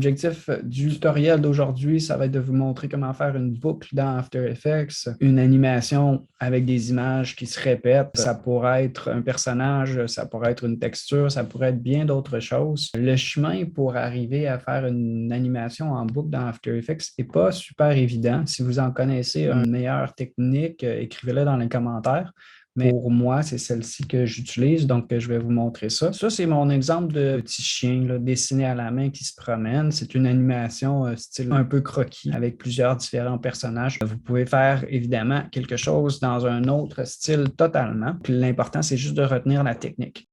L'objectif du tutoriel d'aujourd'hui, ça va être de vous montrer comment faire une boucle dans After Effects, une animation avec des images qui se répètent. Ça pourrait être un personnage, ça pourrait être une texture, ça pourrait être bien d'autres choses. Le chemin pour arriver à faire une animation en boucle dans After Effects n'est pas super évident. Si vous en connaissez une meilleure technique, écrivez-le dans les commentaires. Mais pour moi, c'est celle-ci que j'utilise, donc je vais vous montrer ça. Ça, c'est mon exemple de petit chien là, dessiné à la main qui se promène. C'est une animation style un peu croquis avec plusieurs différents personnages. Vous pouvez faire évidemment quelque chose dans un autre style totalement. Puis l'important, c'est juste de retenir la technique.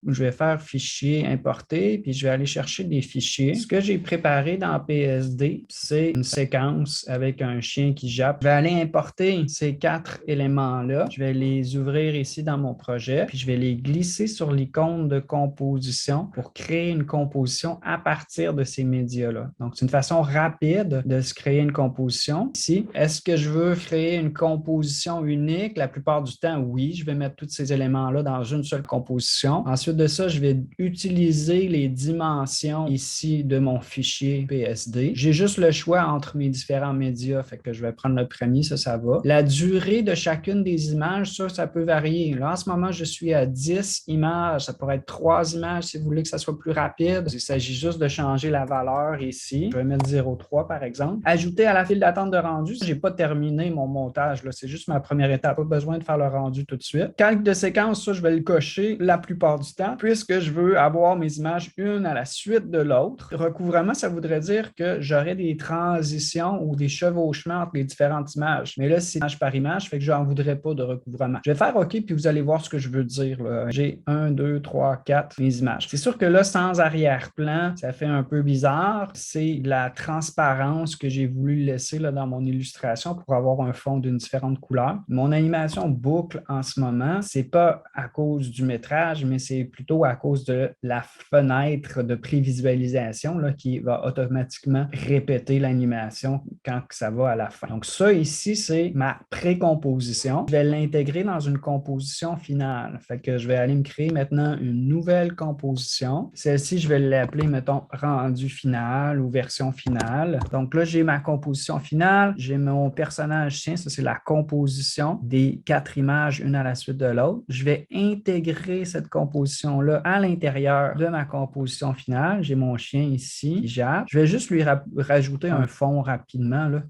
Je vais faire fichier importer, puis je vais aller chercher des fichiers. Ce que j'ai préparé dans PSD, c'est une séquence avec un chien qui jappe. Je vais aller importer ces 4 éléments-là. Je vais les ouvrir ici dans mon projet, puis je vais les glisser sur l'icône de composition pour créer une composition à partir de ces médias-là. Donc, c'est une façon rapide de se créer une composition. Ici, est-ce que je veux créer une composition unique? La plupart du temps, oui. Je vais mettre tous ces éléments-là dans une seule composition. Ensuite de ça, je vais utiliser les dimensions ici de mon fichier PSD. J'ai juste le choix entre mes différents médias, fait que je vais prendre le premier, ça va. La durée de chacune des images, ça peut varier. Là, en ce moment, je suis à 10 images. Ça pourrait être 3 images si vous voulez que ça soit plus rapide. Il s'agit juste de changer la valeur ici. Je vais mettre 0,3 par exemple. Ajouter à la file d'attente de rendu, je n'ai pas terminé mon montage. C'est juste ma première étape. Pas besoin de faire le rendu tout de suite. Calque de séquence, ça, je vais le cocher la plupart du temps, puisque je veux avoir mes images une à la suite de l'autre. Recouvrement, ça voudrait dire que j'aurai des transitions ou des chevauchements entre les différentes images. Mais là, c'est image par image, fait que je n'en voudrais pas de recouvrement. Je vais faire OK, puis vous allez voir ce que je veux dire. J'ai 1, 2, 3, 4 mes images. C'est sûr que là, sans arrière-plan, ça fait un peu bizarre. C'est la transparence que j'ai voulu laisser là, dans mon illustration pour avoir un fond d'une différente couleur. Mon animation boucle en ce moment, c'est pas à cause du métrage, mais c'est plutôt à cause de la fenêtre de prévisualisation là, qui va automatiquement répéter l'animation quand ça va à la fin. Donc ça ici, c'est ma précomposition. Je vais l'intégrer dans une composition finale. Fait que je vais aller me créer maintenant une nouvelle composition. Celle-ci, je vais l'appeler, mettons, rendu final ou version finale. Donc là, j'ai ma composition finale. J'ai mon personnage chien. Ça, c'est la composition des 4 images, une à la suite de l'autre. Je vais intégrer cette composition-là à l'intérieur de ma composition finale. J'ai mon chien ici qui jappe. Je vais juste lui rajouter un fond rapidement, là.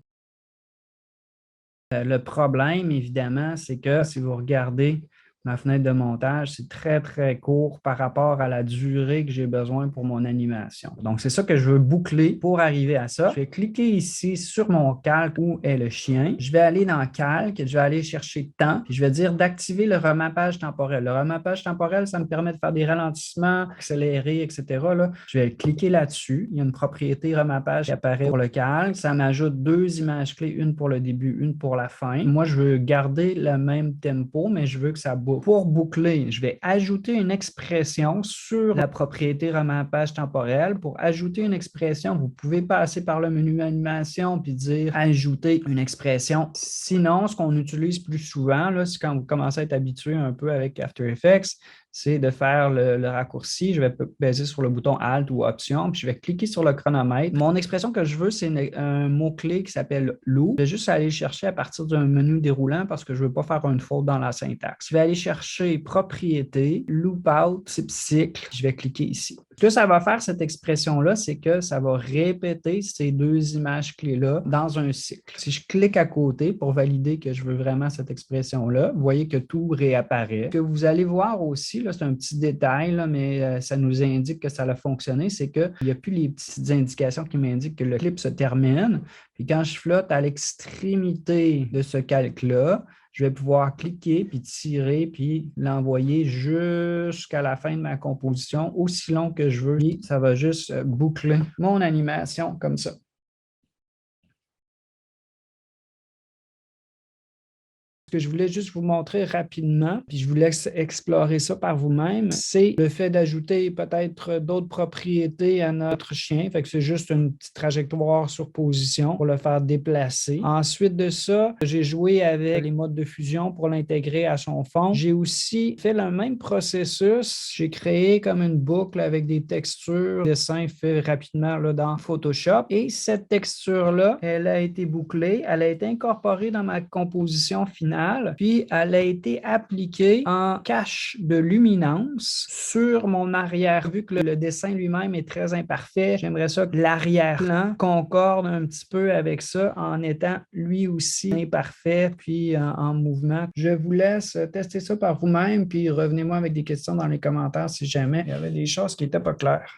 Le problème, évidemment, c'est que si vous regardez ma fenêtre de montage, c'est très, très court par rapport à la durée que j'ai besoin pour mon animation. Donc, c'est ça que je veux boucler pour arriver à ça. Je vais cliquer ici sur mon calque où est le chien. Je vais aller dans Calque, je vais aller chercher Temps, puis je vais dire d'activer le remappage temporel. Le remappage temporel, ça me permet de faire des ralentissements, accélérer, etc. Là. Je vais cliquer là-dessus. Il y a une propriété remappage qui apparaît pour le calque. Ça m'ajoute 2 images clés, une pour le début, une pour la fin. Moi, je veux garder le même tempo, mais je veux que ça boucle. Pour boucler, je vais ajouter une expression sur la propriété remappage temporel. Pour ajouter une expression, vous pouvez passer par le menu animation puis dire ajouter une expression. Sinon, ce qu'on utilise plus souvent, là, c'est quand vous commencez à être habitué un peu avec After Effects, c'est de faire le raccourci. Je vais peser sur le bouton Alt ou Option, puis je vais cliquer sur le chronomètre. Mon expression que je veux, c'est un mot-clé qui s'appelle loop. Je vais juste aller chercher à partir d'un menu déroulant parce que je ne veux pas faire une faute dans la syntaxe. Je vais aller chercher propriété, loop out, type cycle. Je vais cliquer ici. Ce que ça va faire, cette expression-là, c'est que ça va répéter ces 2 images clés-là dans un cycle. Si je clique à côté pour valider que je veux vraiment cette expression-là, vous voyez que tout réapparaît. Ce que vous allez voir aussi, c'est un petit détail, là, mais ça nous indique que ça a fonctionné, c'est qu'il n'y a plus les petites indications qui m'indiquent que le clip se termine. Puis quand je flotte à l'extrémité de ce calque-là, je vais pouvoir cliquer, puis tirer, puis l'envoyer jusqu'à la fin de ma composition, aussi long que je veux. Puis ça va juste boucler mon animation comme ça. Ce que je voulais juste vous montrer rapidement, puis je vous laisse explorer ça par vous-même, c'est le fait d'ajouter peut-être d'autres propriétés à notre chien. Fait que c'est juste une petite trajectoire sur position pour le faire déplacer. Ensuite de ça, j'ai joué avec les modes de fusion pour l'intégrer à son fond. J'ai aussi fait le même processus. J'ai créé comme une boucle avec des textures, dessins faits rapidement là, dans Photoshop. Et cette texture-là, elle a été bouclée, elle a été incorporée dans ma composition finale. Puis elle a été appliquée en cache de luminance sur mon arrière. Vu que le dessin lui-même est très imparfait, j'aimerais ça que l'arrière-plan concorde un petit peu avec ça en étant lui aussi imparfait puis en mouvement. Je vous laisse tester ça par vous-même puis revenez-moi avec des questions dans les commentaires si jamais il y avait des choses qui n'étaient pas claires.